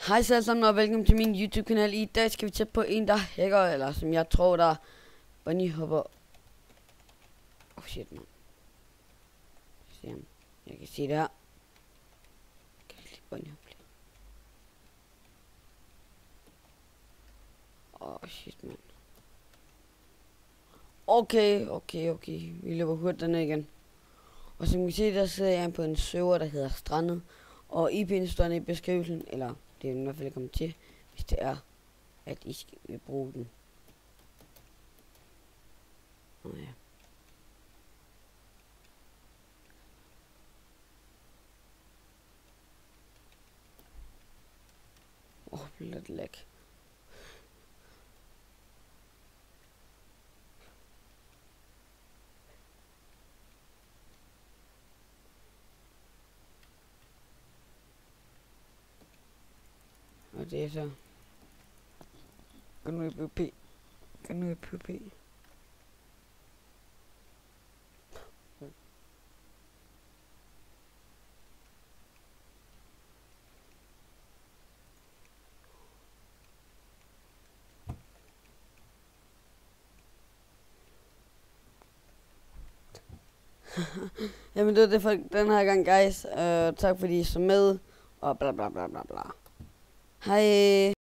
Hej så alle sammen og velkommen til min YouTube kanal. I dag skal vi tætte på en der hacker, eller som jeg tror der bunny hopper. Oh shit man. Jeg kan se det her. Kan jeg lige bunny hoppe lidt? Oh shit man. Okay. Vi løber hurtigt derned igen. Og som I kan se, der sidder jeg på en server der hedder Strandet. Og IP'en står i beskrivelsen, eller det er i hvert fald kommet til, hvis det er, at I skal bruge den. Ja. Lidt læk. Og det er så. Gå nu i PvP. Jamen det var det for den her gang, guys. Tak fordi I så med. Og bla bla bla bla bla. Hej.